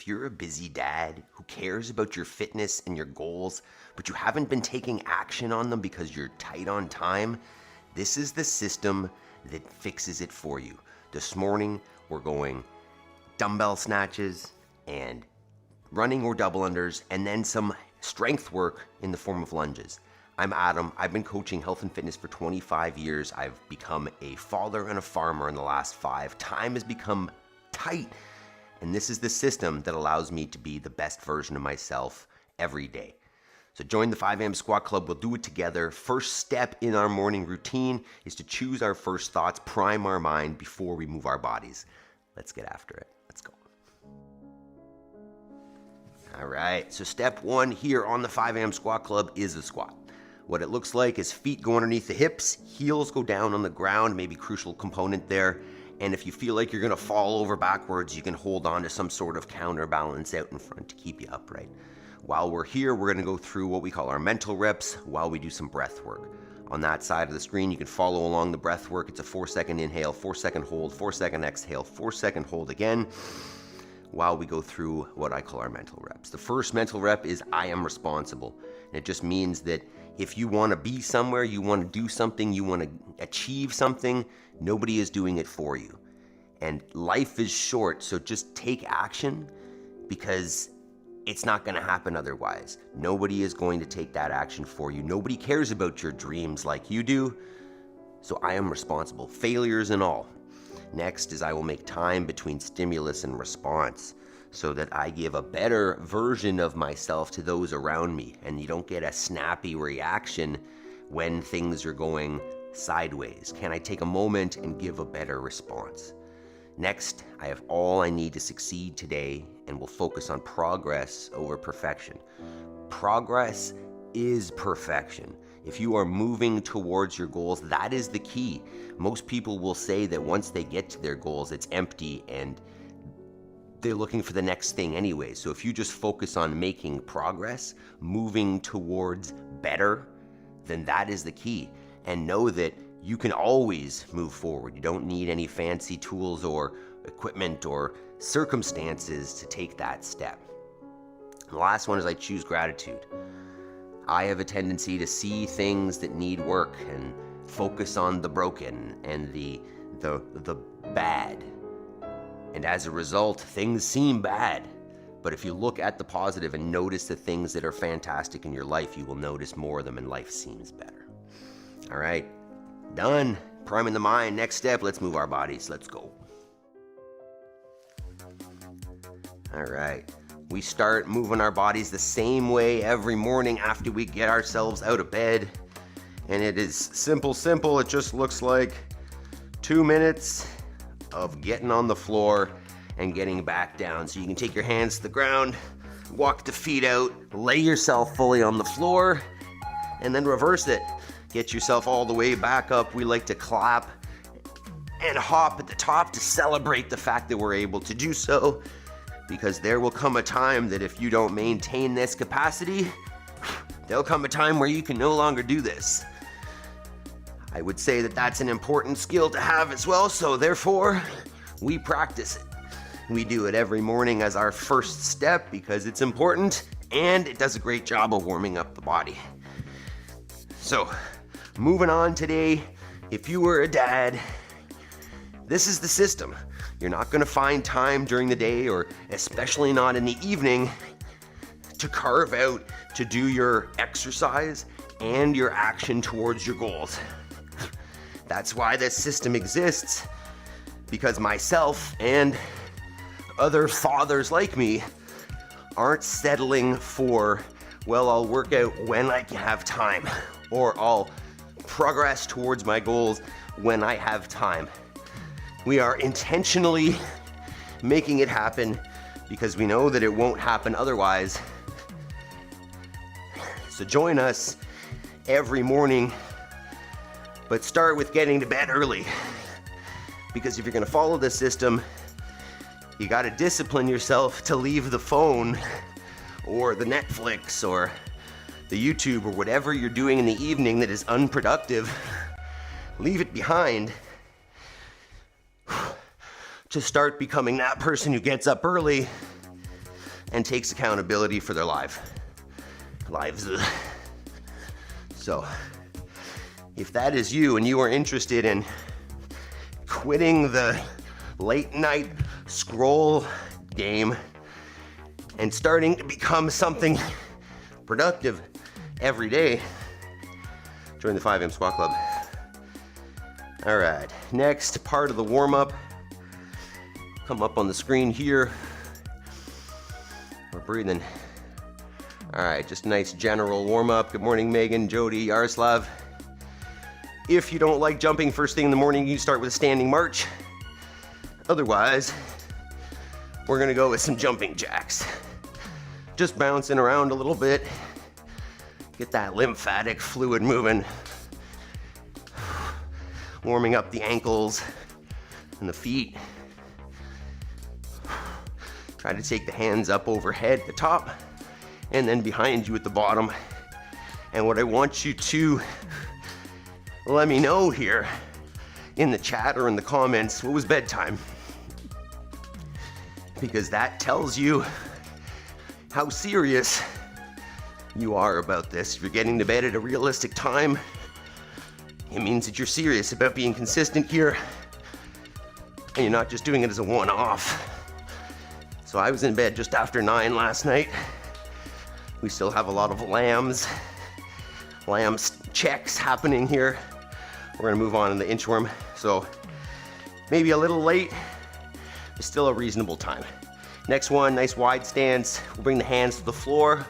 if you're a busy dad who cares about your fitness and your goals, but you haven't been taking action on them because you're tight on time, this is the system that fixes it for you. This morning, we're going dumbbell snatches and running or double unders, and then some strength work in the form of lunges. I'm Adam. I've been coaching health and fitness for 25 years. I've become a father and a farmer in the last 5. Time has become tight, and this is the system that allows me to be the best version of myself every day. So join the 5 a.m. squat club. We'll do it together. First step in our morning routine is to choose our first thoughts, prime our mind before we move our bodies. Let's get after it. Let's go. All right, so step 1 here on the 5 a.m. squat club is the squat. What it looks like is feet go underneath the hips, heels go down on the ground, maybe crucial component there. And if you feel like you're gonna fall over backwards, you can hold on to some sort of counterbalance out in front to keep you upright. While we're here, we're gonna go through what we call our mental reps while we do some breath work. On that side of the screen, you can follow along the breath work. It's a 4-second inhale, 4-second hold, 4-second exhale, 4-second hold again, while we go through what I call our mental reps. The first mental rep is I am responsible. And it just means that if you want to be somewhere, you want to do something, you want to achieve something, nobody is doing it for you. And life is short, so just take action because it's not going to happen otherwise. Nobody is going to take that action for you. Nobody cares about your dreams like you do. So I am responsible, failures and all. Next is I will make time between stimulus and response so that I give a better version of myself to those around me, and you don't get a snappy reaction when things are going sideways. Can I take a moment and give a better response? Next, I have all I need to succeed today and will focus on progress over perfection. Progress is perfection. If you are moving towards your goals, that is the key. Most people will say that once they get to their goals, it's empty and they're looking for the next thing anyway. So if you just focus on making progress, moving towards better, then that is the key. And know that you can always move forward. You don't need any fancy tools or equipment or circumstances to take that step. The last one is I choose gratitude. I have a tendency to see things that need work and focus on the broken and the bad. And as a result, things seem bad. But if you look at the positive and notice the things that are fantastic in your life, you will notice more of them and life seems better. All right, done. Priming the mind. Next step, let's move our bodies. Let's go. All right. We start moving our bodies the same way every morning after we get ourselves out of bed. And it is simple. It just looks like 2 minutes of getting on the floor and getting back down. So you can take your hands to the ground, walk the feet out, lay yourself fully on the floor, and then reverse it. Get yourself all the way back up. We like to clap and hop at the top to celebrate the fact that we're able to do so, because there will come a time that if you don't maintain this capacity, there'll come a time where you can no longer do this. I would say that that's an important skill to have as well, so therefore, we practice it. We do it every morning as our first step because it's important and it does a great job of warming up the body. So, moving on today, if you were a dad, this is the system. You're not gonna find time during the day, or especially not in the evening, to carve out to do your exercise and your action towards your goals. That's why this system exists, because myself and other fathers like me aren't settling for, well, I'll work out when I have time, or I'll progress towards my goals when I have time. We are intentionally making it happen because we know that it won't happen otherwise. So join us every morning, but start with getting to bed early. Because if you're gonna follow this system, you gotta discipline yourself to leave the phone or the Netflix or the YouTube or whatever you're doing in the evening that is unproductive. Leave it behind to start becoming that person who gets up early and takes accountability for their lives. So, if that is you and you are interested in quitting the late night scroll game and starting to become something productive every day, join the 5 AM Squat Club. All right, next part of the warm-up. Come up on the screen here. We're breathing. All right, just a nice general warm-up. Good morning, Megan, Jody, Yaroslav. If you don't like jumping first thing in the morning, you start with a standing march. Otherwise, we're gonna go with some jumping jacks. Just bouncing around a little bit. Get that lymphatic fluid moving. Warming up the ankles and the feet. Try to take the hands up overhead at the top and then behind you at the bottom. And what I want you to let me know here in the chat or in the comments, what was bedtime? Because that tells you how serious you are about this. If you're getting to bed at a realistic time, it means that you're serious about being consistent here and you're not just doing it as a one-off. So I was in bed just after 9 last night. We still have a lot of lambs checks happening here. We're gonna move on in the inchworm. So maybe a little late, but still a reasonable time. Next one, nice wide stance. We'll bring the hands to the floor.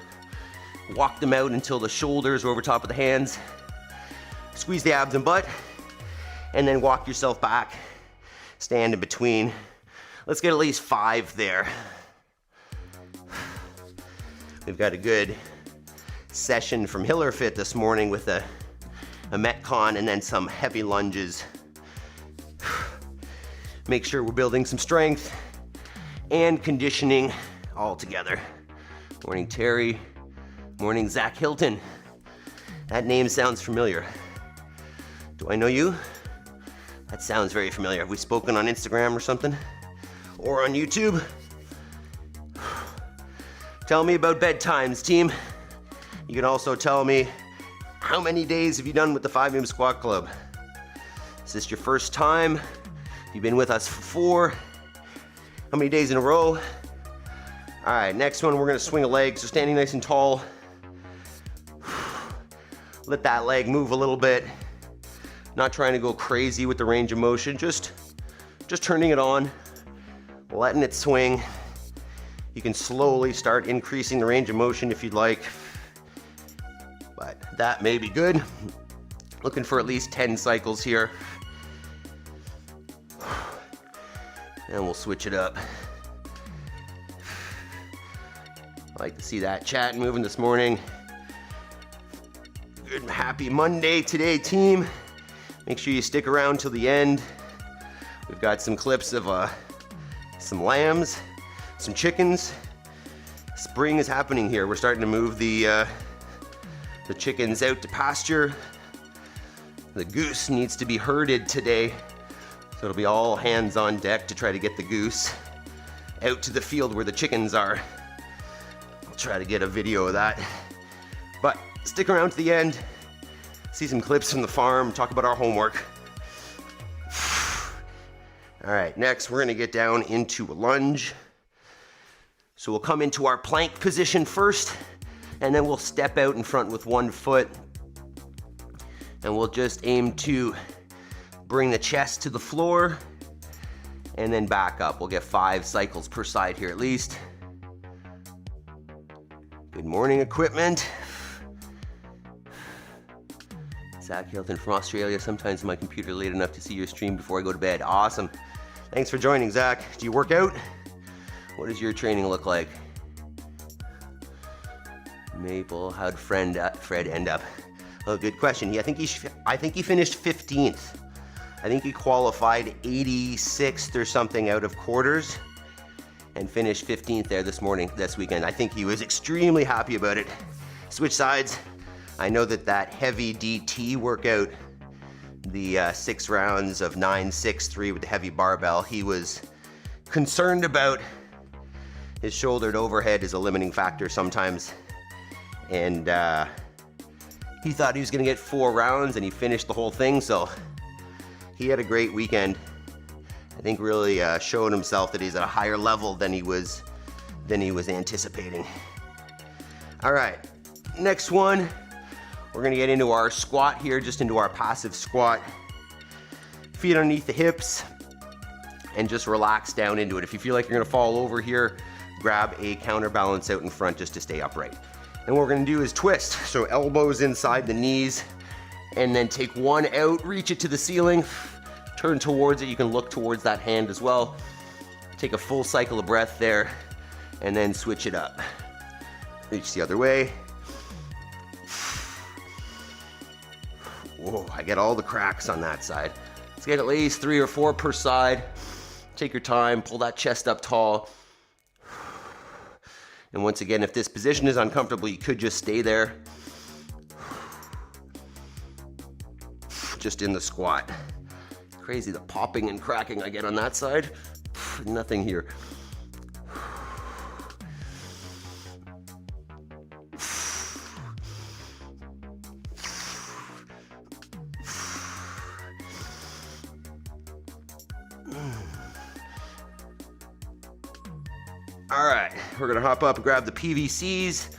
Walk them out until the shoulders are over top of the hands. Squeeze the abs and butt, and then walk yourself back. Stand in between. Let's get at least 5 there. We've got a good session from Hiller Fit this morning with a Metcon and then some heavy lunges. Make sure we're building some strength and conditioning all together. Morning, Terry. Morning, Zach Hilton. That name sounds familiar. Do I know you? That sounds very familiar. Have we spoken on Instagram or something? Or on YouTube? Tell me about bedtimes, team. You can also tell me, how many days have you done with the 5 AM Squat Club? Is this your first time? You've been with us for 4? How many days in a row? All right, next one, we're gonna swing a leg. So standing nice and tall. Let that leg move a little bit. Not trying to go crazy with the range of motion, just turning it on, letting it swing. You can slowly start increasing the range of motion if you'd like, but that may be good. Looking for at least 10 cycles here. And we'll switch it up. I like to see that chat moving this morning. Good, happy Monday today, team. Make sure you stick around till the end. We've got some clips of some lambs, some chickens. Spring is happening here. We're starting to move the chickens out to pasture. The goose needs to be herded today. So it'll be all hands on deck to try to get the goose out to the field where the chickens are. I'll try to get a video of that. But stick around to the end. See some clips from the farm, talk about our homework. All right, next we're gonna get down into a lunge. So we'll come into our plank position first, and then we'll step out in front with one foot. And we'll just aim to bring the chest to the floor, and then back up. We'll get 5 cycles per side here at least. Good morning, equipment. Zach Hilton from Australia. Sometimes my computer late enough to see your stream before I go to bed. Awesome. Thanks for joining, Zach. Do you work out? What does your training look like? Maple, how'd Fred end up? Oh, good question. I think he finished 15th. I think he qualified 86th or something out of quarters and finished 15th there this weekend. I think he was extremely happy about it. Switch sides. I know that heavy DT workout, the 6 rounds of 9, 6, 3 with the heavy barbell, he was concerned about his shoulder to overhead is a limiting factor sometimes. And he thought he was gonna get 4 rounds and he finished the whole thing, so he had a great weekend. I think really showed himself that he's at a higher level than he was anticipating. All right, next one, we're gonna get into our squat here, just into our passive squat. Feet underneath the hips and just relax down into it. If you feel like you're gonna fall over here, grab a counterbalance out in front just to stay upright. And what we're gonna do is twist. So elbows inside the knees and then take one out, reach it to the ceiling, turn towards it. You can look towards that hand as well. Take a full cycle of breath there and then switch it up. Reach the other way. Whoa, I get all the cracks on that side. Let's get at least 3 or 4 per side. Take your time, pull that chest up tall. And once again, if this position is uncomfortable, you could just stay there. Just in the squat. Crazy the popping and cracking I get on that side. Nothing here. All right, we're gonna hop up and grab the PVCs.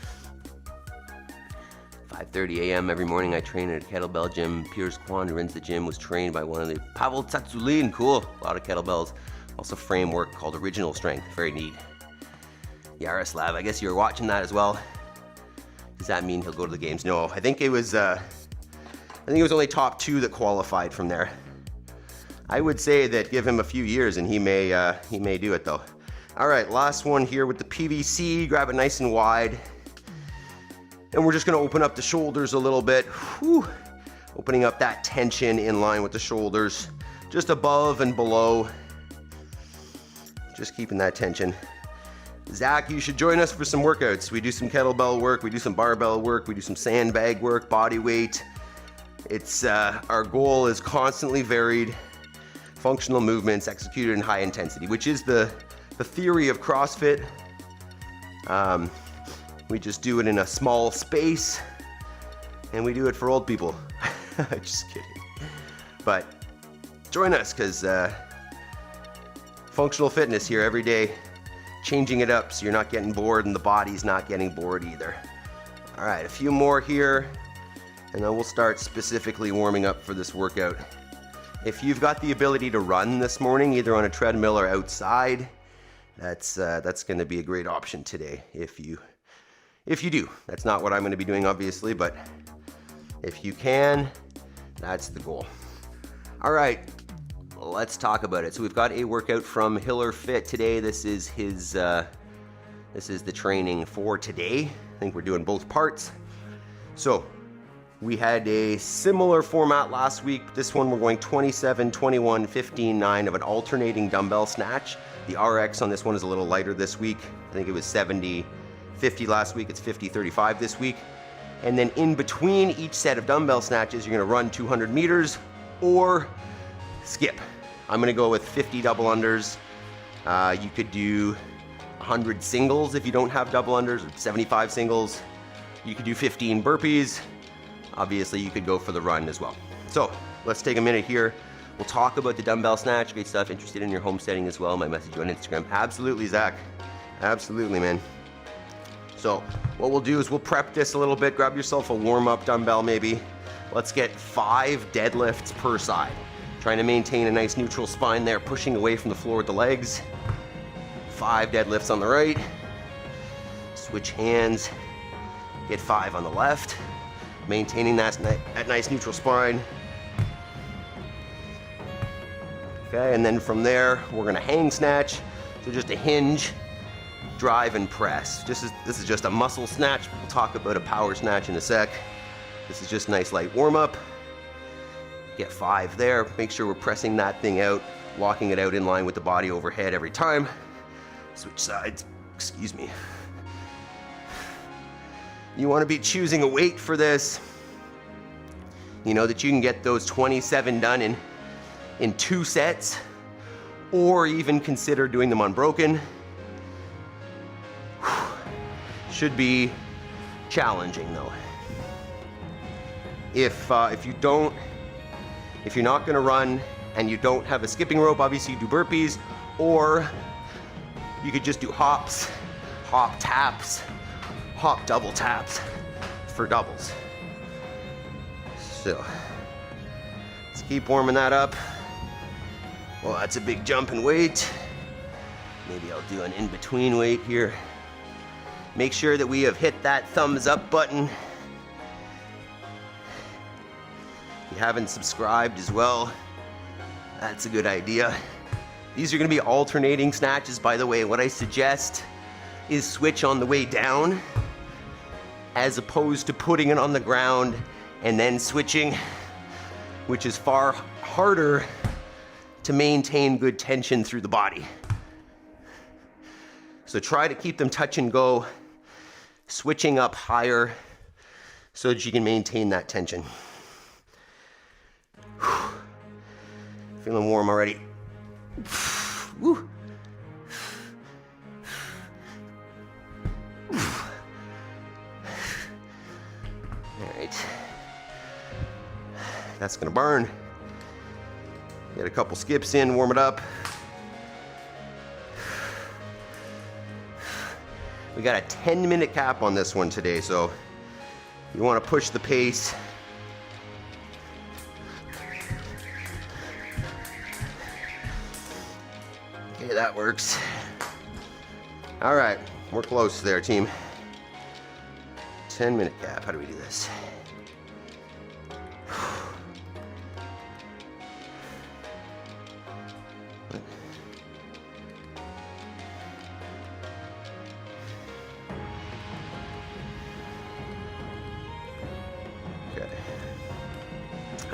5:30 a.m. every morning I train at a kettlebell gym. Piers Kwan, who runs the gym, was trained by one of the Pavel Tsatsouline. Cool, a lot of kettlebells. Also framework called Original Strength, very neat. Yaroslav, I guess you were watching that as well. Does that mean he'll go to the games? No, I think it was only top 2 that qualified from there. I would say that give him a few years and he may do it though. All right, last one here with the PVC. Grab it nice and wide. And we're just gonna open up the shoulders a little bit. Whew. Opening up that tension in line with the shoulders, just above and below. Just keeping that tension. Zach, you should join us for some workouts. We do some kettlebell work, we do some barbell work, we do some sandbag work, body weight. It's our goal is constantly varied, functional movements executed in high intensity, which is the theory of CrossFit. We just do it in a small space and we do it for old people. Just kidding. But join us because functional fitness here every day, changing it up so you're not getting bored and the body's not getting bored either. All right, a few more here and then we'll start specifically warming up for this workout. If you've got the ability to run this morning, either on a treadmill or outside, that's gonna be a great option today if you do. That's not what I'm gonna be doing obviously, but if you can, that's the goal. All right, let's talk about it. So we've got a workout from Hiller Fit today. This is the training for today. I think we're doing both parts. So we had a similar format last week. This one we're going 27, 21, 15, 9 of an alternating dumbbell snatch. The RX on this one is a little lighter this week. I think it was 70, 50 last week. It's 50, 35 this week. And then in between each set of dumbbell snatches, you're gonna run 200 meters or skip. I'm gonna go with 50 double unders. You could do 100 singles if you don't have double unders, or 75 singles. You could do 15 burpees. Obviously, you could go for the run as well. So let's take a minute here. We'll talk about the dumbbell snatch, great stuff. Interested in your home setting as well, my message on Instagram. Absolutely, Zach. Absolutely, man. So what we'll do is we'll prep this a little bit. Grab yourself a warm-up dumbbell maybe. Let's get 5 deadlifts per side. Trying to maintain a nice neutral spine there, pushing away from the floor with the legs. 5 deadlifts on the right. Switch hands. Get 5 on the left. Maintaining that nice neutral spine. Okay, and then from there, we're gonna hang snatch. So just a hinge, drive, and press. This is just a muscle snatch. We'll talk about a power snatch in a sec. This is just nice light warm up. Get 5 there. Make sure we're pressing that thing out, locking it out in line with the body overhead every time. Switch sides, excuse me. You wanna be choosing a weight for this. You know that you can get those 27 done in 2 sets, or even consider doing them unbroken. should be challenging though. If you're not gonna run and you don't have a skipping rope, obviously you do burpees, or you could just do hops, hop taps, hop double taps for doubles. So let's keep warming that up. Well, that's a big jump in weight. Maybe I'll do an in-between weight here. Make sure that we have hit that thumbs up button. If you haven't subscribed as well, that's a good idea. These are gonna be alternating snatches, by the way. What I suggest is switch on the way down as opposed to putting it on the ground and then switching, which is far harder to maintain good tension through the body. So try to keep them touch and go, switching up higher so that you can maintain that tension. Feeling warm already. Woo. All right. That's gonna burn. Get a couple skips in, warm it up. We got a 10-minute cap on this one today, so you want to push the pace. Okay, that works. All right, we're close there, team. 10-minute cap. How do we do this?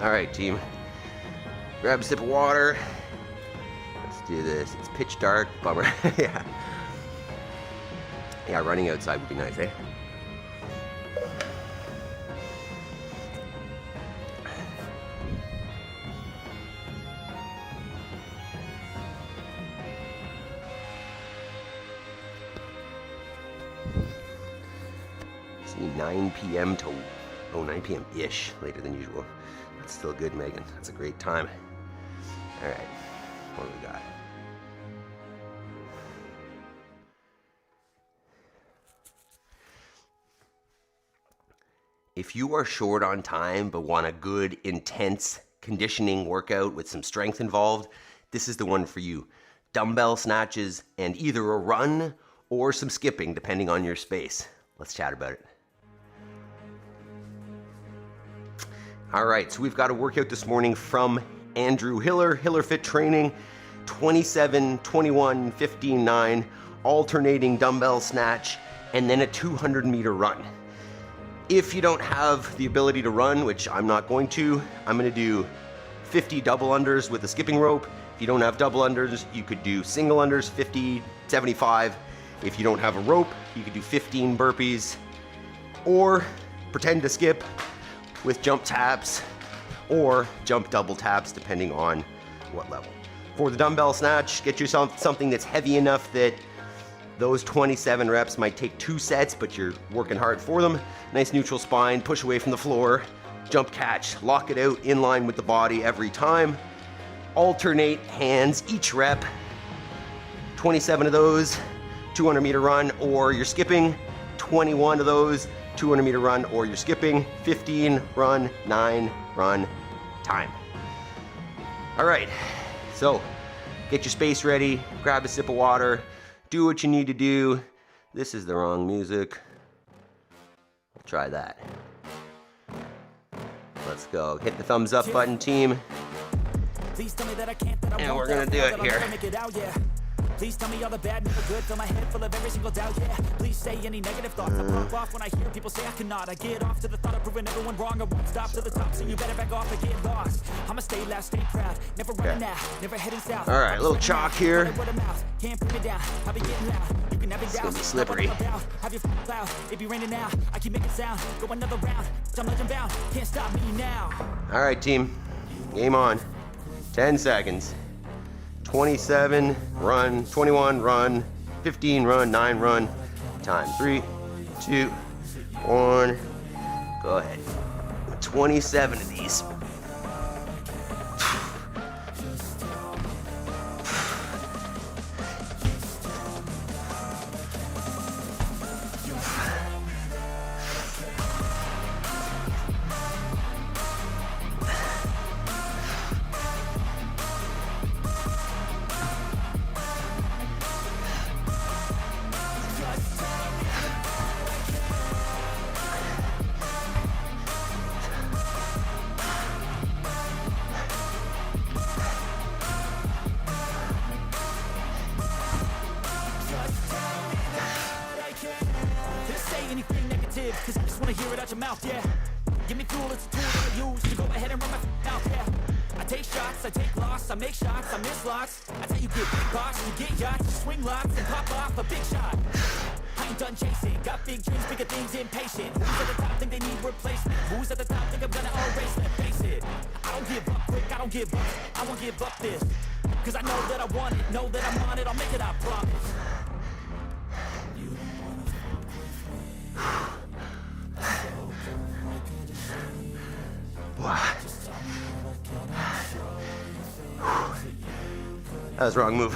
All right, team. Grab a sip of water. Let's do this. It's pitch dark. Bummer. Yeah. Yeah, running outside would be nice, eh? See, 9 p.m. to 9 p.m.-ish, later than usual. That's still good, Megan. That's a great time. All right, what do we got? If you are short on time but want a good, intense conditioning workout with some strength involved, this is the one for you. Dumbbell snatches and either a run or some skipping, depending on your space. Let's chat about it. All right, so we've got a workout this morning from Andrew Hiller, Hiller Fit Training, 27, 21, 15, 9, alternating dumbbell snatch, and then a 200-meter run. If you don't have the ability to run, which I'm not going to, I'm gonna do 50 double unders with a skipping rope. If you don't have double unders, you could do single unders, 50, 75. If you don't have a rope, you could do 15 burpees, or pretend to skip with jump taps or jump double taps, depending on what level. For the dumbbell snatch, get yourself something that's heavy enough that those 27 reps might take 2 sets, but you're working hard for them. Nice neutral spine, push away from the floor, jump catch, lock it out in line with the body every time. Alternate hands each rep. 27 of those, 200-meter run, or you're skipping. 21 of those, 200-meter run, or you're skipping. 15, run, 9, run, time. All right, so get your space ready, grab a sip of water, do what you need to do. This is the wrong music. We'll try that. Let's go. Hit the thumbs up button, team. And we're gonna do it here. Please tell me all the bad, never good. Fill my head full of every single doubt, yeah. Please say any negative thoughts. I pop off when I hear people say I cannot. I get off to the thought of proving everyone wrong. I won't stop to the top, so you better back off and get lost. I'ma stay loud, stay proud. Never running out, never heading south. All right, a little chalk here. Can't put me down, I'll be getting loud. You can have it down. It's gonna be slippery. Have your cloud, it be raining now. I keep making sound, go another round. I'm legend bound, can't stop me now. All right, team, game on. 10 seconds. 27, run, 21, run, 15, run, 9, run, time. 3, 2, 1. Go ahead. 27 of these. Cause I just wanna hear it out your mouth, yeah. Give me fuel, it's a tool that I use to go ahead and run my mouth, yeah. I take shots, I take loss, I make shots, I miss lots. I tell you get big box, you get yachts, you swing lots and pop off a big shot. I ain't done chasing, got big dreams, bigger things, impatient. Who's at the top think they need replacement? Who's at the top think I'm gonna erase, let's face it. I don't give up quick, I don't give up, I won't give up this. Cause I know that I want it, know that I'm on it, I'll make it, I promise. That was the wrong move.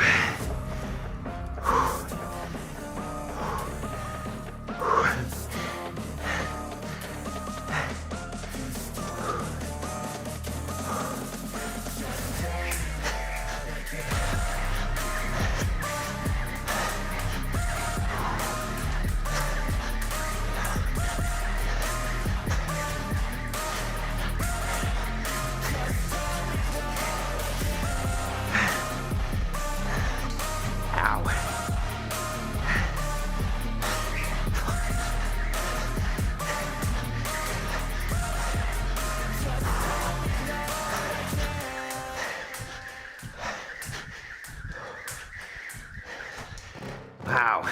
Wow.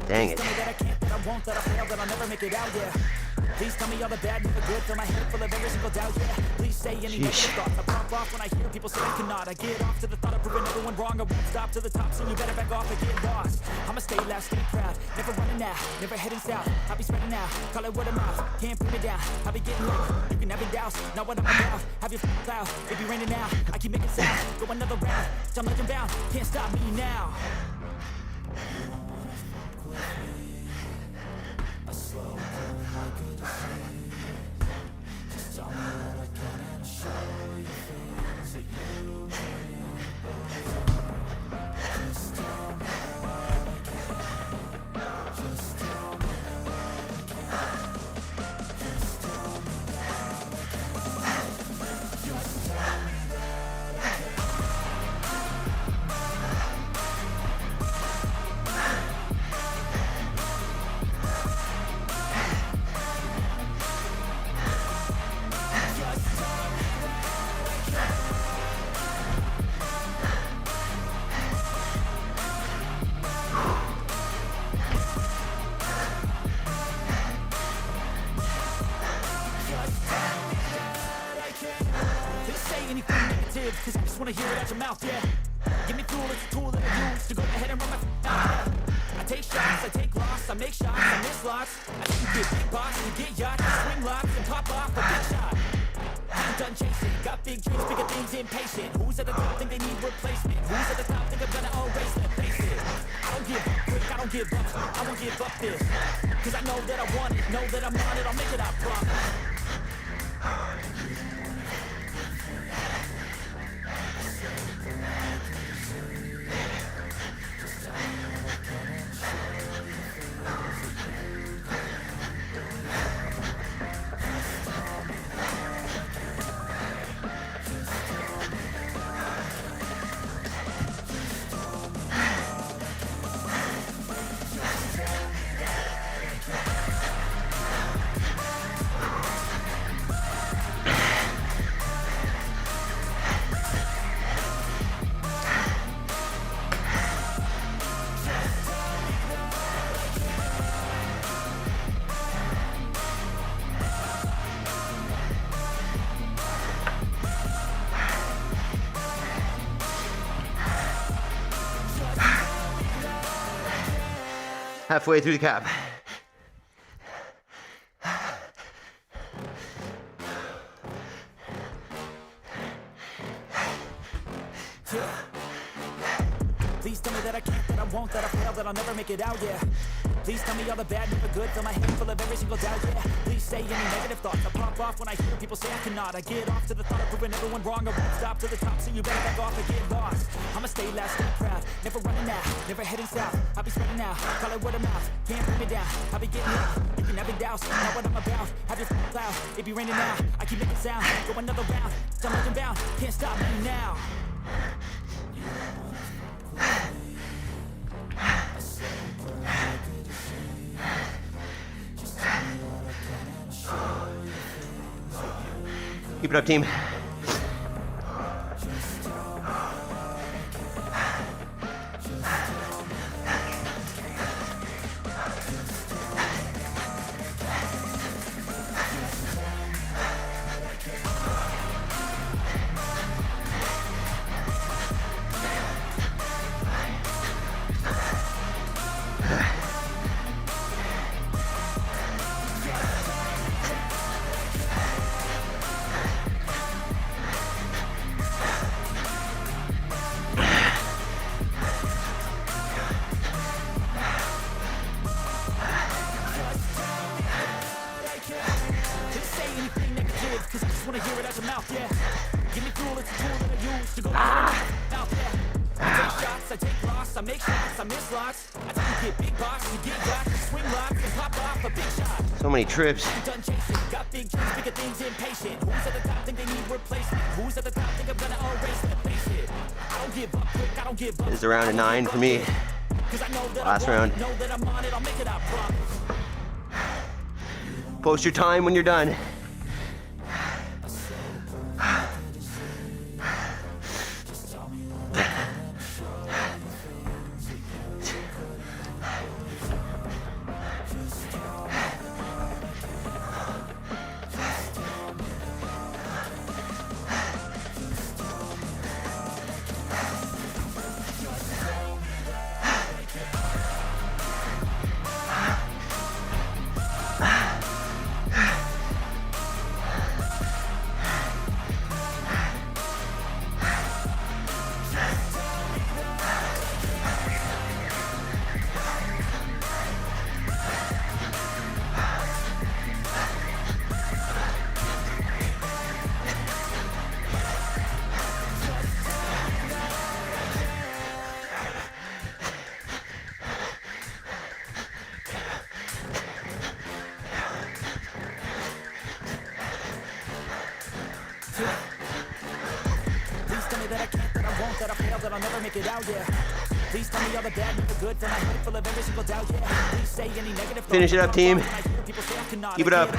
Dang it. That I can't, that I won't, that I fail, that I'll never make it out, yeah. Please tell me all the bad, never good, fill my head full of every single doubt, yeah. Please say any negative thoughts, I pop off when I hear people say I cannot. I get off to the thought of proving everyone wrong, I won't stop to the top, so you better back off and get lost. I'ma stay loud, stay proud, never running out, never heading south. I'll be spreading out, call it word of mouth, can't put me down. I'll be getting low, you can have it douse, not what I'm about. Have your cloud, it be raining now, I keep making sound, go another round, I'm legend bound, can't stop me now. Cause I just wanna hear it out your mouth, yeah. Give me fuel, it's a tool that I use to go ahead and run my mouth, yeah. I take shots, I take loss, I make shots, I miss lots. I think you get big box, you get yachts, you swing lots and pop off a big shot. I ain't done chasing, got big dreams, bigger things, impatient. Who's at the top think they need replacement? Who's at the top think I'm gonna erase, let's face it. I don't give up quick, I don't give up, I won't give up this. Cause I know that I want it, know that I'm on it, I'll make it, I promise. Halfway through the cap. Please tell me that I can't, that I won't, that I fail, that I'll never make it out, yeah. Please tell me all the bad, never good, fill my head full of every single doubt, yeah. Please say any negative thoughts, I pop off when I hear people say I cannot. I get off to the thought of proving everyone wrong, I won't stop to the top, so you better back off and get lost. I'ma stay loud, stay proud, never running out, never heading south. I'll be spreading out, call it word of mouth, can't bring me down. I'll be getting loud, you can never doubt, know what I'm about. Have your cloud, it be raining now, I keep making sound, go another round, I'm legend bound, can't stop me now. Keep it up, team. So many trips. This is a round of 9 for me. Last round. Post your time when you're done. Please tell me that I can't, that I won't, that I fail, that I'll never make it out, yeah. Please tell me all the bad, never good, fill my head full of every single doubt, yeah. Please say any negative. Finish it up, team. Keep it up.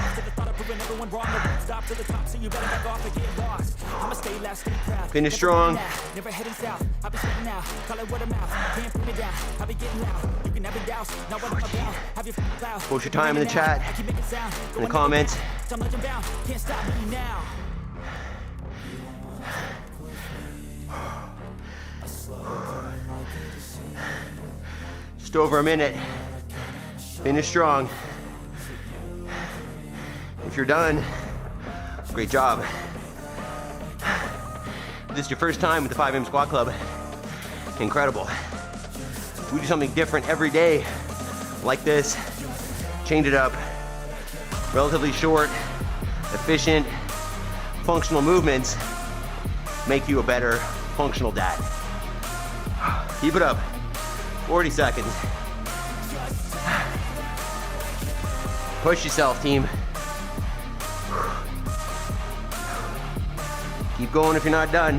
Finish strong. Never heading south. I'll be spreading out. Call it word of mouth. Can't put me down. I'll be getting loud. You can never doubt. Know what I'm about. Have your cloud. Post your time in the chat, in the comments. I'm legend bound. Can't stop me now. Just over a minute. Finish strong. If you're done, great job. If this is your first time with the 5am Squat Club, incredible. We do something different every day like this. Change it up. Relatively short, efficient, functional movements make you a better functional dad. Keep it up. 40 seconds. Push yourself, team. Keep going if you're not done.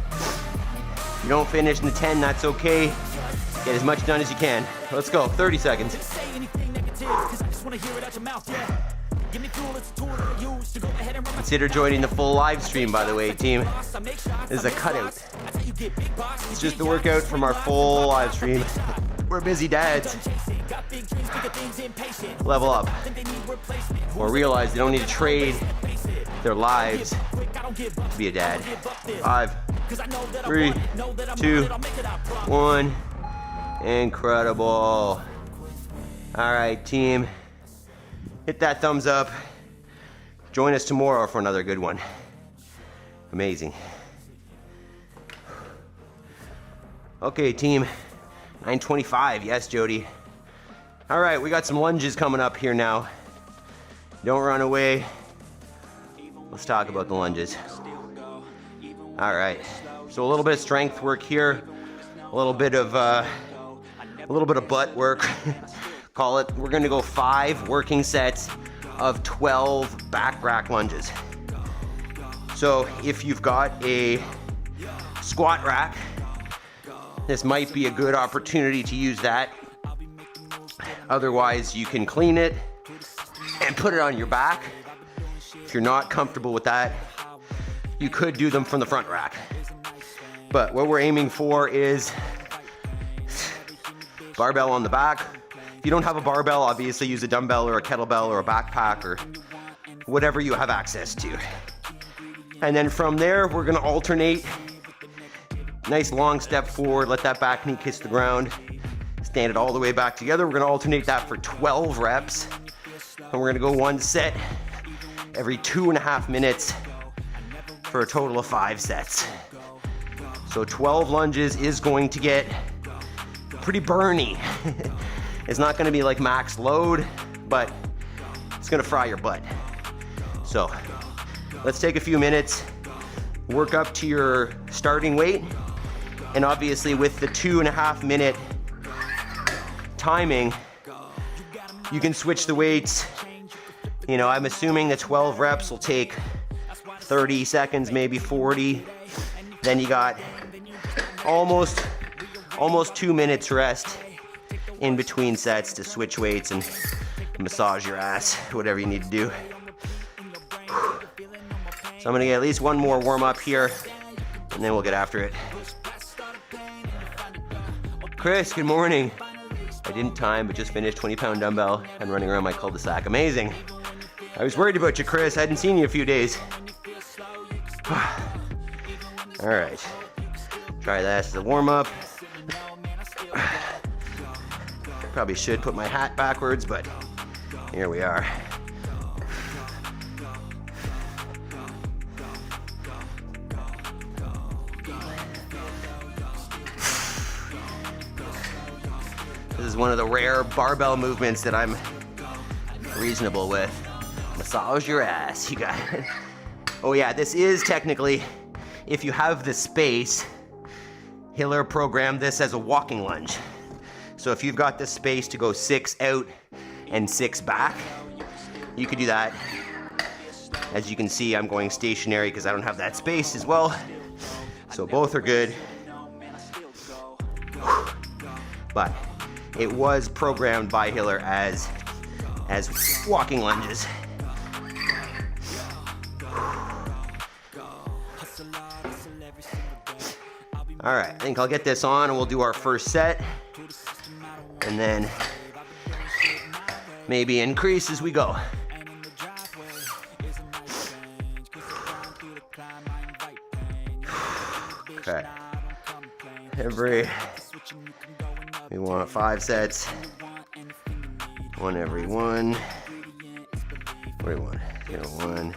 If you don't finish in the 10, that's okay. Get as much done as you can. Let's go, 30 seconds. Consider joining the full live stream, by the way, team. This is a cutout. It's just the workout from our full live stream. We're busy dads. Level up. Or realize they don't need to trade their lives to be a dad. 5, 3, 2, 1, Incredible. All right, team. Hit that thumbs up. Join us tomorrow for another good one. Amazing. Okay, team. 9:25. Yes, Jody. All right, we got some lunges coming up here now. Don't run away. Let's talk about the lunges. All right. So a little bit of strength work here. A little bit of butt work. Call it. We're gonna go 5 working sets of 12 back rack lunges. So if you've got a squat rack, this might be a good opportunity to use that. Otherwise, you can clean it and put it on your back. If you're not comfortable with that, you could do them from the front rack. But what we're aiming for is barbell on the back. If you don't have a barbell, obviously use a dumbbell or a kettlebell or a backpack or whatever you have access to. And then from there, we're gonna alternate. Nice long step forward, let that back knee kiss the ground. Stand it all the way back together. We're gonna alternate that for 12 reps. And we're gonna go 1 set every 2.5 minutes for a total of 5 sets. So 12 lunges is going to get pretty burny. It's not gonna be like max load, but it's gonna fry your butt. So let's take a few minutes, work up to your starting weight, and obviously with the 2.5 minute timing, you can switch the weights. You know, I'm assuming the 12 reps will take 30 seconds, maybe 40. Then you got almost 2 minutes rest in between sets to switch weights and massage your ass, whatever you need to do. So I'm gonna get at least one more warm up here, and then we'll get after it. Chris, good morning. I didn't time, but just finished 20-pound dumbbell and running around my cul-de-sac. Amazing. I was worried about you, Chris. I hadn't seen you in a few days. All right. Try that as a warm-up. Probably should put my hat backwards, but here we are. This is one of the rare barbell movements that I'm reasonable with. Massage your ass, you got it. Oh yeah, this is technically, if you have the space, Hiller programmed this as a walking lunge. So if you've got the space to go 6 out and 6 back, you could do that. As you can see, I'm going stationary because I don't have that space as well. So both are good. But it was programmed by Hiller as walking lunges. All right, I think I'll get this on and we'll do our first set. And then maybe increase as we go. Okay. We want 5 sets. 1 every 1. What do we want? 1.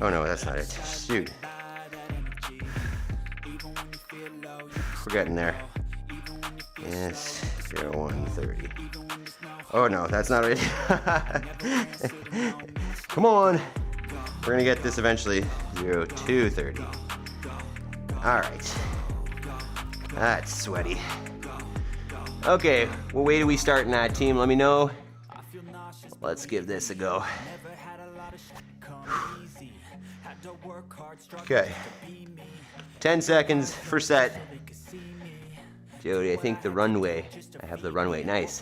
Oh no, that's not it. Shoot. We're getting there. Yes, 0, 1, 30. Oh no, that's not it. Come on. We're gonna get this eventually. 0, 2, 30. All right. That's sweaty. Okay, what way do we start in that, team? Let me know. Let's give this a go. Okay. 10 seconds per set. Jody, I think the runway. I have the runway. Nice.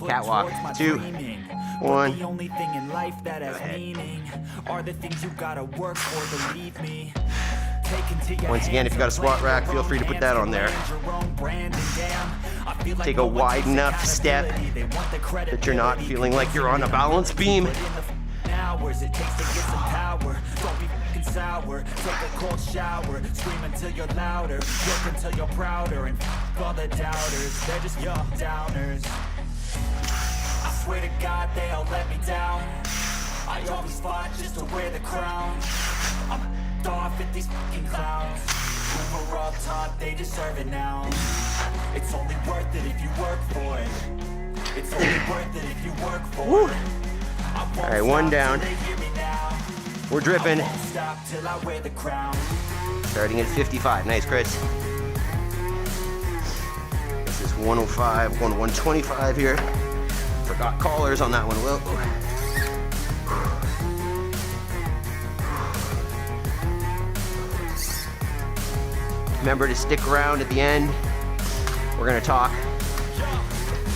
Catwalk. 2, 1. The only thing in life that has meaning are the things you gotta work for, believe me. Once again, if you got a squat rack, feel free to put that on there. Take a wide enough step that you're not feeling like you're on a balance beam. Hours it takes to get some power. Don't be fucking sour. Take a cold shower. Scream until you're louder. Work until you're prouder. And all the doubters, they're just downers. I swear to God they all let me down. I always fought just to wear the crown. I'm off at these fucking clowns who were all taught they deserve it now. It's only worth it if you work for it. It's only worth it if you work for it. All right, one down. We're dripping. Starting at 55. Nice, Chris. This is 105, 125 here. Forgot collars on that one. Whoa. Remember to stick around at the end. We're gonna talk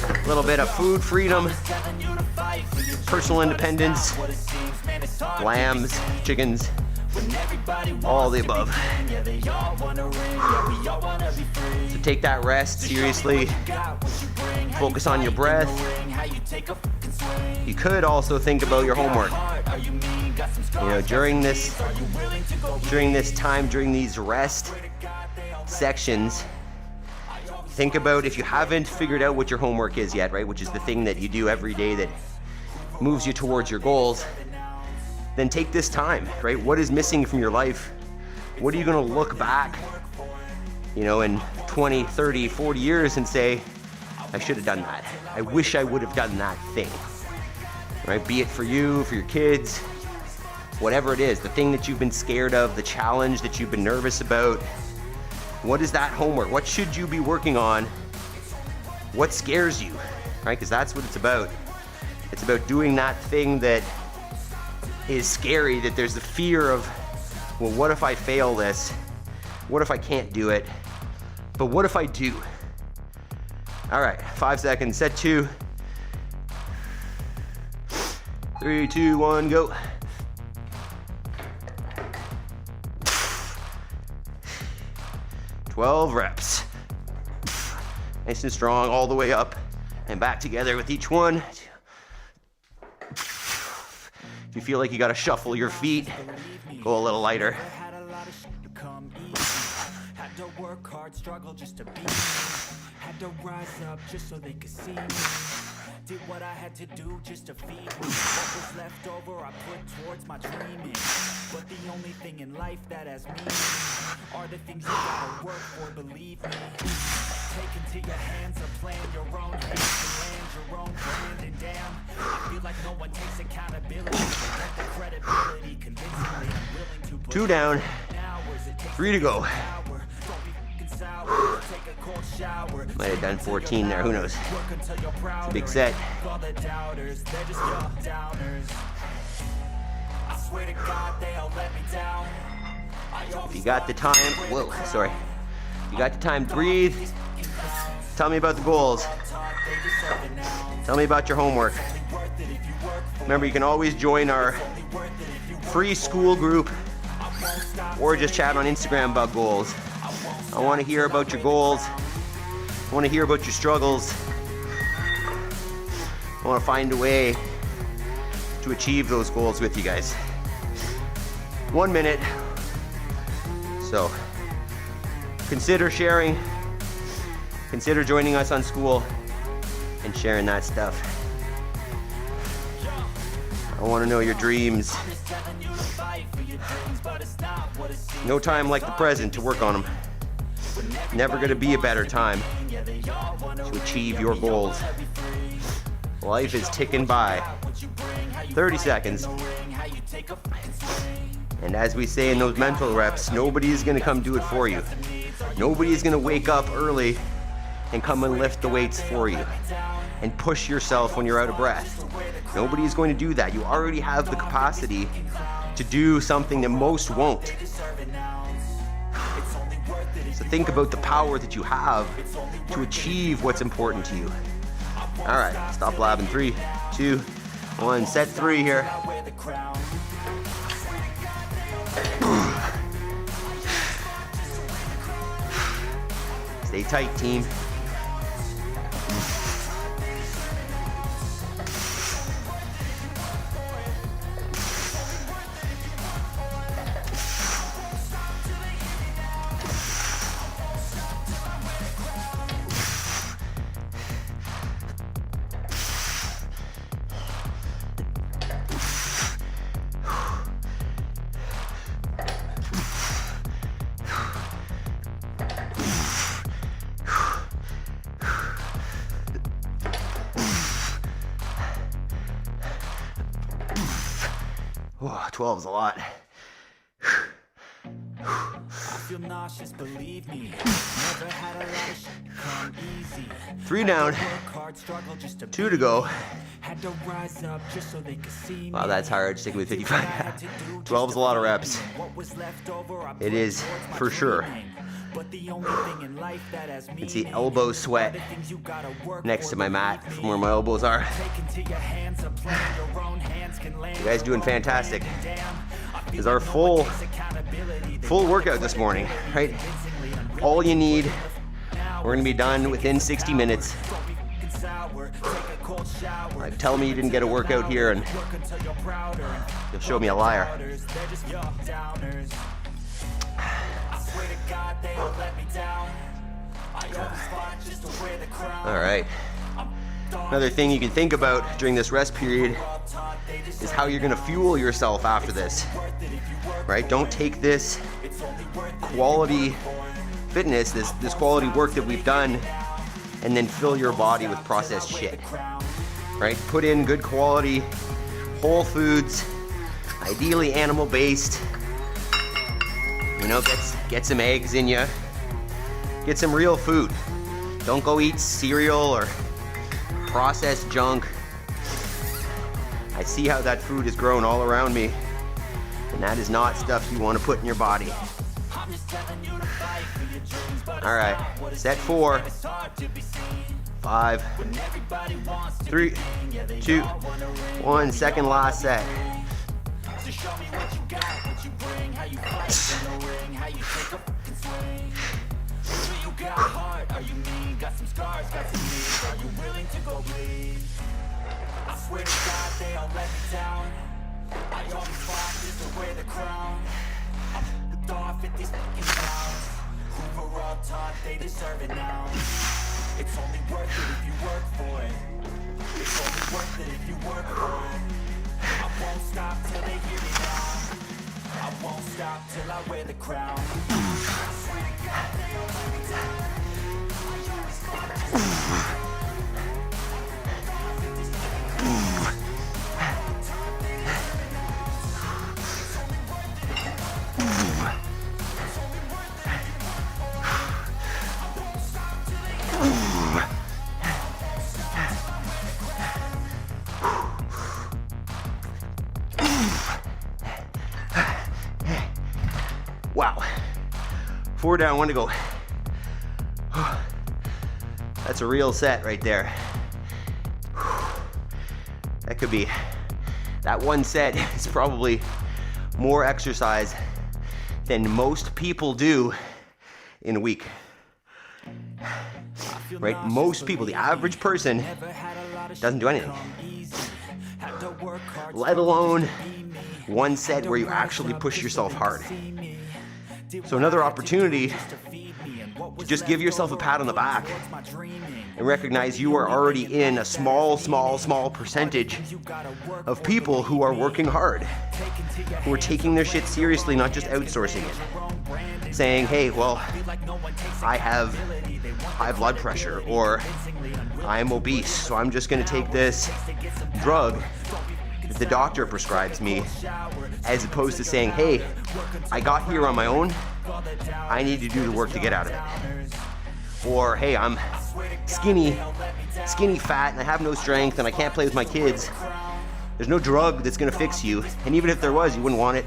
a little bit of food freedom, personal independence, lambs, chickens, all the above. So take that rest seriously. Focus on your breath. You could also think about your homework. You know, during this time, during these rest sections, think about, if you haven't figured out what your homework is yet, right, which is the thing that you do every day that moves you towards your goals, then take this time, right? What is missing from your life? What are you gonna look back, you know, in 20, 30, 40 years and say, I should have done that. I wish I would have done that thing, right? Be it for you, for your kids, whatever it is, the thing that you've been scared of, the challenge that you've been nervous about. What is that homework? What should you be working on? What scares you, right? Because that's what it's about. It's about doing that thing that is scary, that there's the fear of, well, what if I fail this? What if I can't do it? But what if I do? All right, 5 seconds, set 2. 3, 2, 1, go. Twelve reps. Nice and strong all the way up and back together with each one. If you feel like you gotta shuffle your feet, go a little lighter. Had to work hard, struggle just to be me. Had to rise up just so they could see me. Did what I had to do just to feed me. What was left over I put towards my dreaming. But the only thing in life that has meaning are the things you gotta work for, believe me. Take into your hands a plan, your own hands to land your own brand. And damn, I feel like no one takes accountability. They get the credibility convincingly. I'm willing to put 2 down, 3 to go. Might have done 14 there, who knows? It's a big set. If you got the time, whoa, sorry. If you got the time, breathe. Tell me about the goals. Tell me about your homework. Remember, you can always join our free school group or just chat on Instagram about goals. I want to hear about your goals. I want to hear about your struggles. I want to find a way to achieve those goals with you guys. 1 minute. So consider sharing. Consider joining us on school and sharing that stuff. I want to know your dreams. No time like the present to work on them. Never gonna be a better time to achieve your goals. Life is ticking by. 30 seconds. And as we say in those mental reps, nobody's gonna come do it for you. Nobody's gonna wake up early and come and lift the weights for you and push yourself when you're out of breath. Nobody's going to do that. You already have the capacity to do something that most won't. So think about the power that you have to achieve what's important to you. All right, stop blabbing. 3, 2, 1, set 3 here. Stay tight, team. Oh, 12 is a lot. I feel nauseous, believe me. Never had a lot of shit come easy. 3 down, 2 to go. Had to rise up just so they could see me. Wow, that's hard, sticking with 55. 12 is a lot of reps. It is, for sure. It's the elbow sweat next to my mat from where my elbows are. You guys doing fantastic. This is our full workout this morning, right? All you need, we're gonna be done within 60 minutes. Like, tell me you didn't get a workout here and you'll show me a liar. All right. Another thing you can think about during this rest period is how you're gonna fuel yourself after this, right? Don't take this quality fitness, this quality work that we've done, and then fill your body with processed shit, right? Put in good quality whole foods, ideally animal-based. You know, get some eggs in you. Get some real food. Don't go eat cereal or processed junk. I see how that food is grown all around me, and that is not stuff you want to put in your body. All right, set 4, 5, 3, 2, 1, second last set. I swear to God, they all let me down. I always fought just to wear the crown. I'm hooked off at these fucking clowns who were all taught they deserve it now. It's only worth it if you work for it. It's only worth it if you work for it. I won't stop till they hear me now. I won't stop till I wear the crown. I swear to God, they all let me down. I always fought just to wear the crown. Wow. 4 down, 1 to go. That's a real set right there. That could be, that one set is probably more exercise than most people do in a week. Right? Most people, the average person, doesn't do anything. Let alone one set where you actually push yourself hard. So another opportunity to just give yourself a pat on the back and recognize you are already in a small percentage of people who are working hard, who are taking their shit seriously, not just outsourcing it. Saying, hey, well, I have high blood pressure, or I'm obese, so I'm just gonna take this drug that the doctor prescribes me, as opposed to saying, hey, I got here on my own, I need to do the work to get out of it. Or, hey, I'm skinny fat, and I have no strength, and I can't play with my kids. There's no drug that's gonna fix you, and even if there was, you wouldn't want it.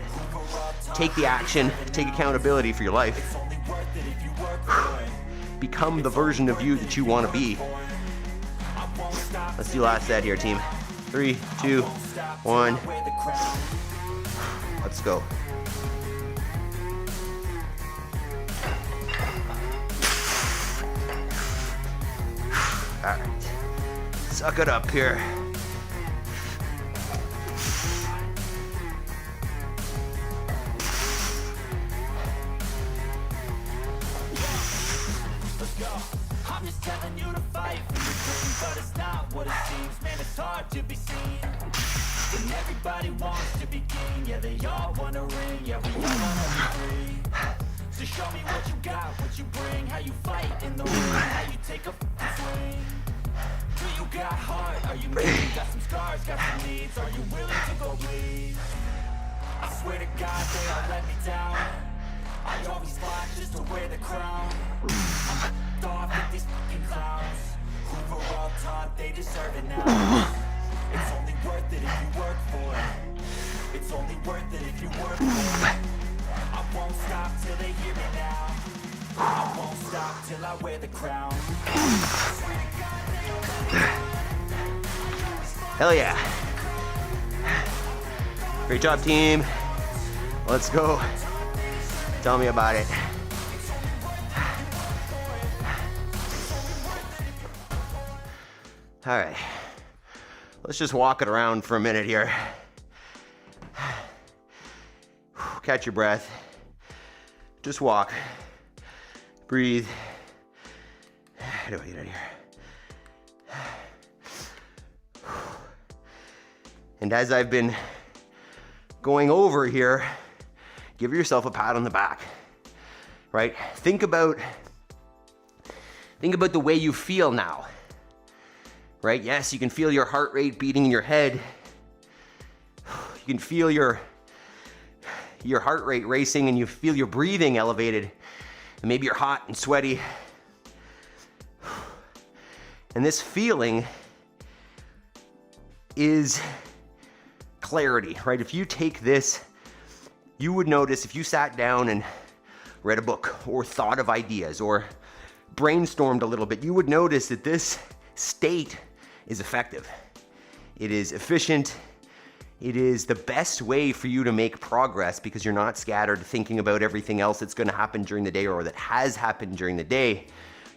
Take the action, take accountability for your life. Become the version of you that you want to be. Let's do last set here, team. 3, 2, 1. Let's go. All right. Suck it up here. I'm just telling you to fight for your dreams, but it's not what it seems. Man, it's hard to be seen. And everybody wants to be king. Yeah, they all want a ring. Yeah, we all want to be free. So show me what you got, what you bring, how you fight in the ring, how you take a swing. Do you got heart? Are you mean? Got some scars, got some needs. Are you willing to go bleed? Swear to God, they all let me down. I always fought just to wear the crown. I'm off with these fucking clowns who were all taught they deserve it now. It's only worth it if you work for it. It's only worth it if you work for it. I won't stop till they hear me now. I won't stop till I wear the crown. Hell yeah. Great job, team. Let's go. Tell me about it. All right. Let's just walk it around for a minute here. Catch your breath. Just walk. Breathe. How do I get out of here? And as I've been going over here, give yourself a pat on the back, right? Think about the way you feel now, right? Yes, you can feel your heart rate beating in your head. You can feel your heart rate racing, and you feel your breathing elevated, and maybe you're hot and sweaty. And this feeling is clarity, right? If you take this, you would notice if you sat down and read a book or thought of ideas or brainstormed a little bit, you would notice that this state is effective. It is efficient. It is the best way for you to make progress because you're not scattered thinking about everything else that's going to happen during the day or that has happened during the day.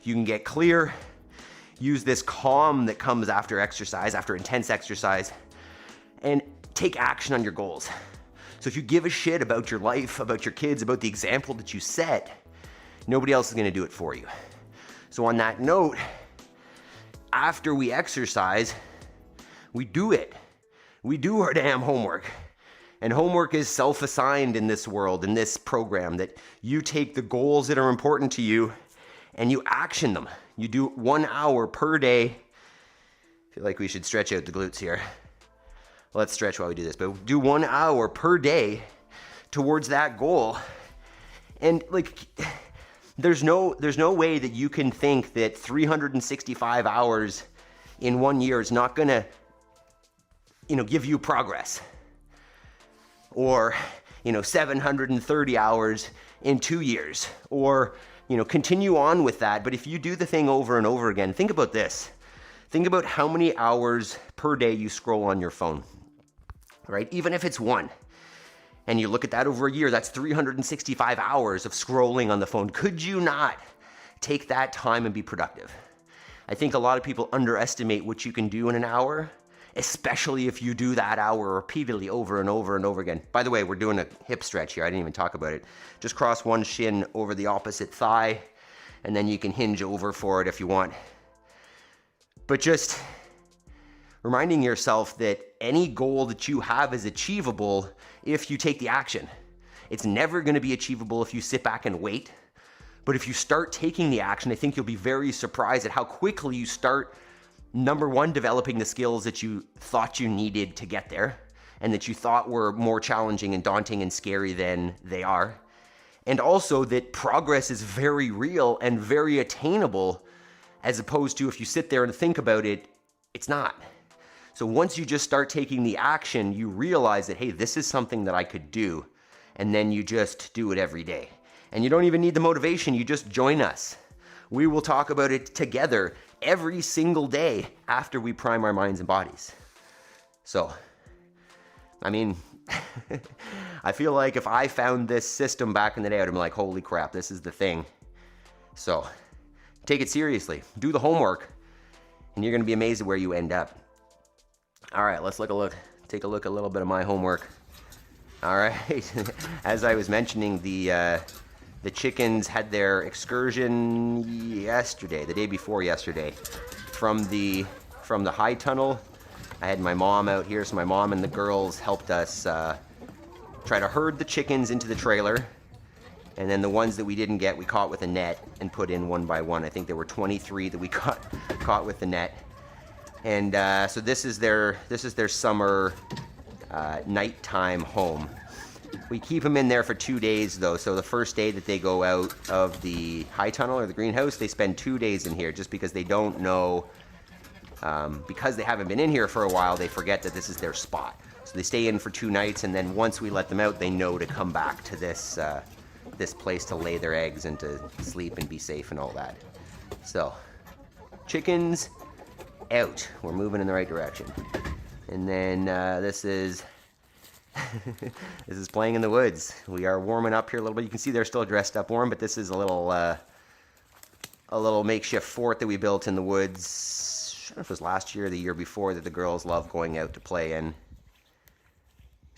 You can get clear, use this calm that comes after exercise, after intense exercise, and take action on your goals. So if you give a shit about your life, about your kids, about the example that you set, nobody else is going to do it for you. So on that note, after we exercise, we do it. We do our damn homework. And homework is self-assigned in this world, in this program, that you take the goals that are important to you and you action them. You do 1 hour per day. I feel like we should stretch out the glutes here. Let's stretch while we do this, but do 1 hour per day towards that goal. And like, there's no way that you can think that 365 hours in 1 year is not gonna, give you progress. Or, 730 hours in 2 years. Or, continue on with that. But if you do the thing over and over again, think about this. Think about how many hours per day you scroll on your phone. Right? Even if it's 1, and you look at that over a year, that's 365 hours of scrolling on the phone. Could you not take that time and be productive? I think a lot of people underestimate what you can do in an hour, especially if you do that hour repeatedly over and over and over again. By the way, we're doing a hip stretch here. I didn't even talk about it. Just cross one shin over the opposite thigh, and then you can hinge over for it if you want. But just reminding yourself that any goal that you have is achievable if you take the action. It's never going to be achievable if you sit back and wait. But if you start taking the action, I think you'll be very surprised at how quickly you start, number one, developing the skills that you thought you needed to get there and that you thought were more challenging and daunting and scary than they are. And also that progress is very real and very attainable, as opposed to if you sit there and think about it, it's not. So once you just start taking the action, you realize that, hey, this is something that I could do. And then you just do it every day. And you don't even need the motivation, you just join us. We will talk about it together every single day after we prime our minds and bodies. So, I feel like if I found this system back in the day, I would have been like, holy crap, this is the thing. So, take it seriously. Do the homework, and you're going to be amazed at where you end up. All right, let's take a look at a little bit of my homework. All right, as I was mentioning, the chickens had their excursion the day before yesterday, from the high tunnel. I had my mom out here, so my mom and the girls helped us try to herd the chickens into the trailer, and then the ones that we didn't get, we caught with a net and put in one by one. I think there were 23 that we caught with the net. And so this is their summer nighttime home. We keep them in there for 2 days though. So the first day that they go out of the high tunnel or the greenhouse, they spend 2 days in here just because they don't know, because they haven't been in here for a while, they forget that this is their spot. So they stay in for 2 nights, and then once we let them out, they know to come back to this this place to lay their eggs and to sleep and be safe and all that. So chickens out. We're moving in the right direction. And then this is this is playing in the woods. We are warming up here a little bit. You can see they're still dressed up warm, but this is a little makeshift fort that we built in the woods. I don't know if it was last year or the year before, that the girls love going out to play in.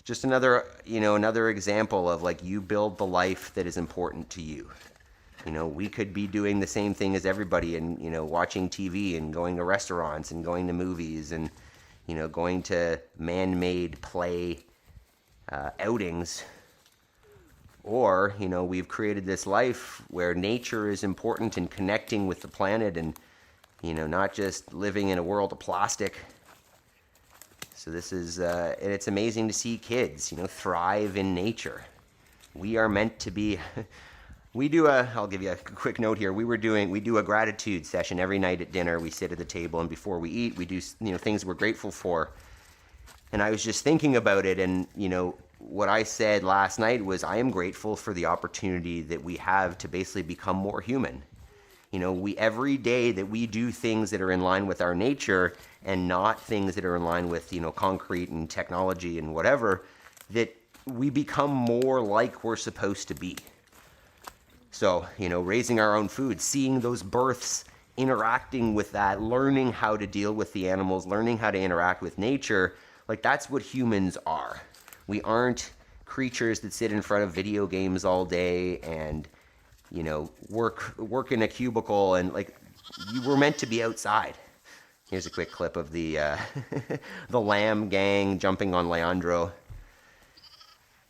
Just another, another example of, like, you build the life that is important to you. We could be doing the same thing as everybody and, watching TV and going to restaurants and going to movies and, going to man-made play outings. Or, we've created this life where nature is important and connecting with the planet and, not just living in a world of plastic. So this is, and it's amazing to see kids, thrive in nature. We are meant to be, I'll give you a quick note here. We do a gratitude session every night at dinner. We sit at the table, and before we eat, we do, things we're grateful for. And I was just thinking about it, and, what I said last night was, I am grateful for the opportunity that we have to basically become more human. Every day that we do things that are in line with our nature and not things that are in line with, concrete and technology and whatever, that we become more like we're supposed to be. So, raising our own food, seeing those births, interacting with that, learning how to deal with the animals, learning how to interact with nature, like, that's what humans are. We aren't creatures that sit in front of video games all day and, work in a cubicle, and, like, you were meant to be outside. Here's a quick clip of the the lamb gang jumping on Leandro.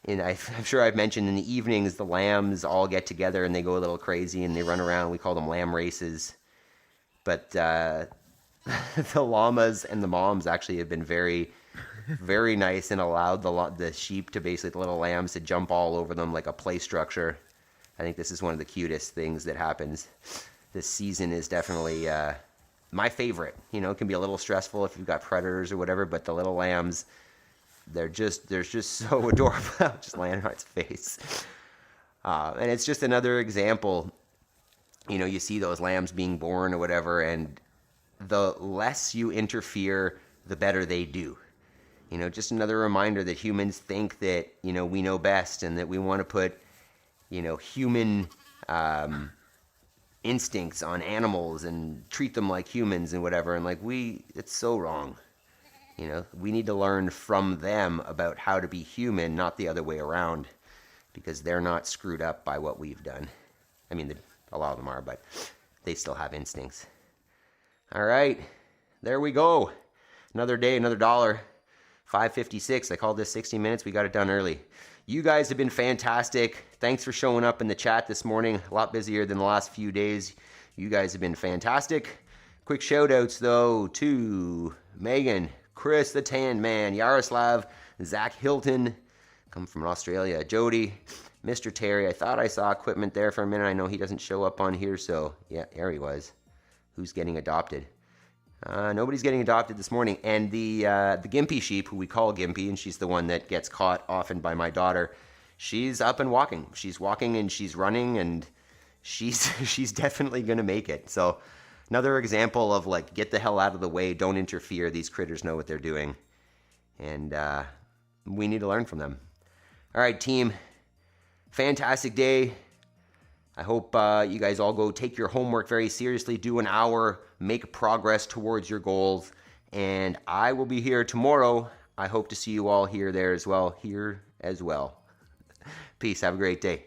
And I'm sure I've mentioned in the evenings, the lambs all get together and they go a little crazy and they run around. We call them lamb races. But the llamas and the moms actually have been very, very nice and allowed the sheep to, basically, the little lambs, to jump all over them like a play structure. I think this is one of the cutest things that happens. This season is definitely my favorite. It can be a little stressful if you've got predators or whatever, but the little lambs, they're just so adorable. Just landing on its face. And it's just another example. You see those lambs being born or whatever, and the less you interfere, the better they do. Just another reminder that humans think that, we know best, and that we want to put, human instincts on animals and treat them like humans and whatever. And, like, it's so wrong. We need to learn from them about how to be human, not the other way around, because they're not screwed up by what we've done. I mean, a lot of them are, but they still have instincts. All right, there we go. Another day, another dollar. 5:56. I called this 60 minutes. We got it done early. You guys have been fantastic. Thanks for showing up in the chat this morning. A lot busier than the last few days. You guys have been fantastic. Quick shout outs though to Megan, Chris the Tan Man, Yaroslav, Zach Hilton, come from Australia, Jody, Mr. Terry. I thought I saw equipment there for a minute. I know he doesn't show up on here, so yeah, there he was. Who's getting adopted? Nobody's getting adopted this morning. And the Gimpy sheep, who we call Gimpy, and she's the one that gets caught often by my daughter, she's up and walking. She's walking and she's running, and she's definitely going to make it. So another example of, like, get the hell out of the way. Don't interfere. These critters know what they're doing. And we need to learn from them. All right, team. Fantastic day. I hope you guys all go take your homework very seriously. Do an hour. Make progress towards your goals. And I will be here tomorrow. I hope to see you all here as well. Peace. Have a great day.